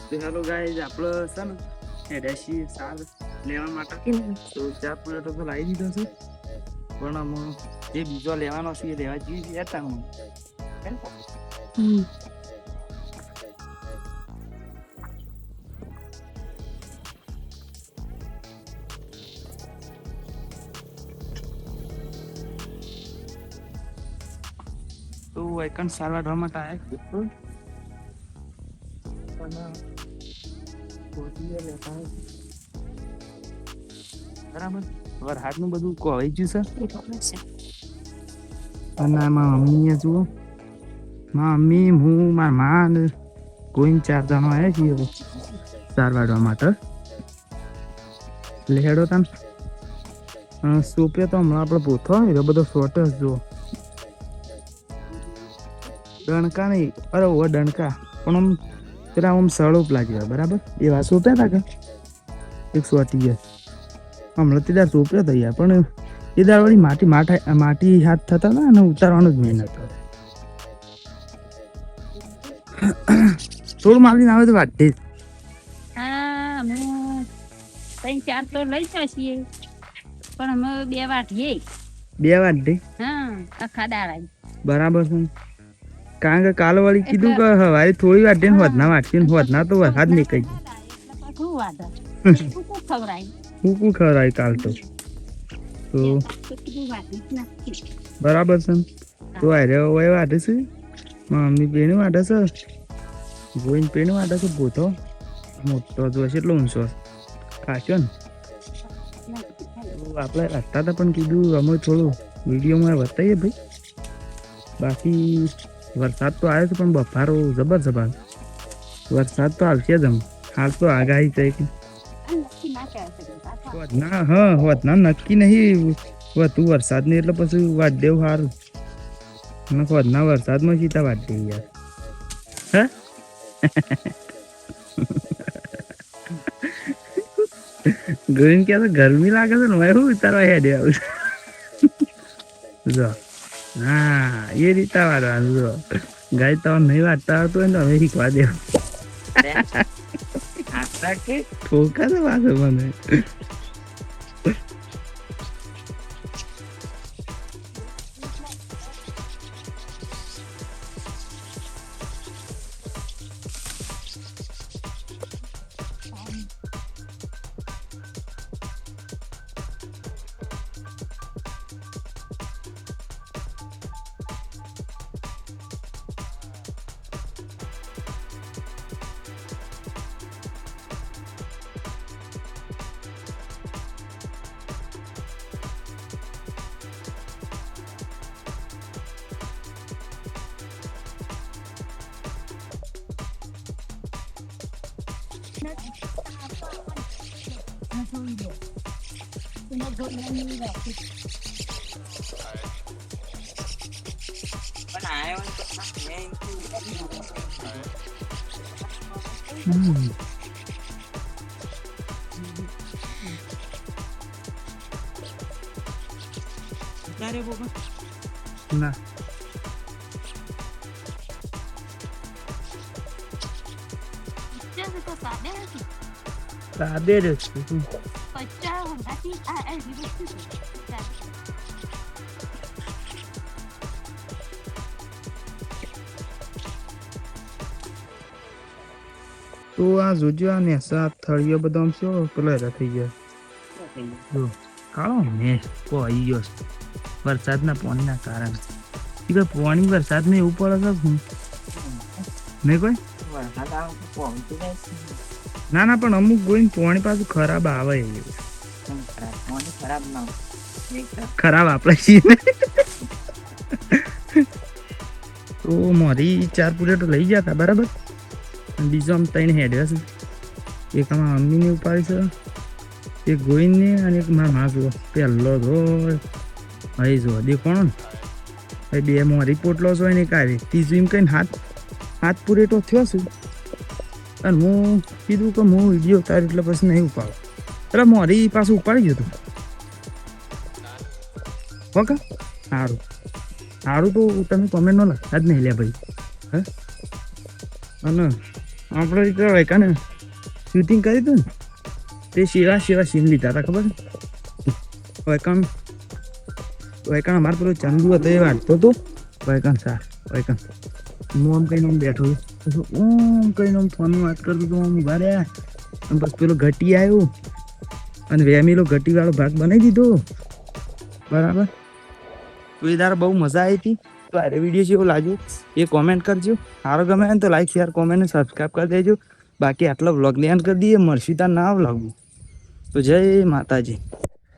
તો hello guys, આપણે છે ને એડેશી સાર લેવા માટે કે ને તો 4 પ્લેટો તો લાવી દીધો છે, પણ જે બીજો લેવાનો છે એ લેવા જઈએ હતા હું. તો એકન સારવાર ધોવા માટે આવ્યા બરાબર. વરસાદ નું બધું કોવાઈ ગયું છે, અને મારા મમ્મી જુઓ, મારા મમ્મી, હું, મારા મા ને કોઈ 4 જણા આવ્યા છીએ સાર વાળવા માટે. એટલે હેડો તાન સોંપ્યો તો હમણાં આપણે પોથો એ બધો શોર્ટ જ જુઓ. ડણકા નહીં, અરે ઓ ડણકા પણ આમ પેલા આમ સળો લાગ્યો બરાબર, એવા સોંપ્યા હતા કે 130 હમણાં તે દાર સોંપ્યો હતો યાર, પણ એ દાર વાળી માટી હાથ થતા હતા અને ઉતારવાનો જ મેન હતો. થોડું મારીને આવે તો વાટે. હા, અમે 3-4 તો લઈ જઈએ, પણ અમે 2 વાટીએ. 2 વાટે? હા, આખા દાડા. બરાબર છે. કારણ કે કાલ વાળી કીધું કે હવારે થોડી વાટે ને વધના વાટશે ને વધના તો વરસાદ નહીં કહી. હું ખવડાય કાલ તો બરાબર છે. તો અરે હવે વાટે છે, મમ્મી પેણી વાટે છે, ગોઈને પેણી વાટે છે. પોતો મોટો જો છે એટલો ઊંચો ખાશો ને. આપણે હતા હતા પણ કીધું અમે થોડું વિડીયોમાં બતાવીએ ભાઈ. બાકી વરસાદ તો આવ્યો છે પણ બફારો જબર. વરસાદ તો આવશે જ. હાલ તો આગાહી છે કે વધના નક્કી નહીં. વધુ વરસાદ નહીં એટલે પછી વાત દેવું સારું. વધના વરસાદમાં સીતા વાત દે યાર. હે ગોવિંદ કે ગરમી લાગે છે ને હું ઉતારવા હેડે આવું જો. હા, એ રીતા વાળવાનું જો. ગાય તો નહીં વાટતા આવતું હોય ને અમે શીખવા દેવું. ઠોકા છે પાછો મને. ના સાદે જ તો આ જોજો આ નેસા થળીઓ બધા આમ શું પેલા થઈ ગયા કાળો મેં આવી ગયો વરસાદના પાણીના કારણે. પાણી વરસાદ ને એવું પડે છે નહીં કોઈ. ના પણ અમુક ગોઈને પાણી પાછું ખરાબ આવે. ખરાબ આપણે છીએ. તો મારી 4 પ્લેટો લઈ ગયા હતા બરાબર. બીજો આમ 3 હેડ્યા છે. એક આમાં મમ્મીને ઉપાડી છે, એક ગોઈને અને એક મારા માં જુઓ. પહેલો જો અહીં જુઓ દેખોણો ને 2 મોરી પોટલો છો ને કાઢી. ત્રીજું એમ કહીને હાથ પૂરેટો થયો છું. અને હું કીધું કે હું વિડીયો ઉતાર એટલે પછી નહીં ઉપાડો. એટલે મોરી પાછું ઉપાડી ગયું હતું. ઓકે સારું તો તમે કોમેન્ટ ન લખતા જ નહીં લે ભાઈ. હે અને આપણે રીતે વૈકાને શૂટિંગ કર્યું હતું ને તે સેવા સીન લીધા હતા ખબર વૈકાન અમારે પેલો ચંદુ હતો એ વાંચતો હતો વૈકાન હું આમ કહીને આમ બેઠો પછી ઓમ કહીને આમ ફોનમાં વાત કરતો હતો આમ ઉભા રહ્યા અને બસ પેલો ઘટી આવ્યો અને વેમીલો ઘટીવાળો ભાગ બનાવી દીધો બરાબર. તો એ તારે બહુ મજા આવી હતી. તો આ વિડીયો જેવો લાગ્યો એ કોમેન્ટ કરજો. સારો ગમે ને તો લાઈક શેર કોમેન્ટ સબસ્ક્રાઈબ કરી દેજો. બાકી આટલો વ્લોગ ને એન્ડ કરી દઈએ. મળશું તાર ના વ્લોગ. તો જય માતાજી.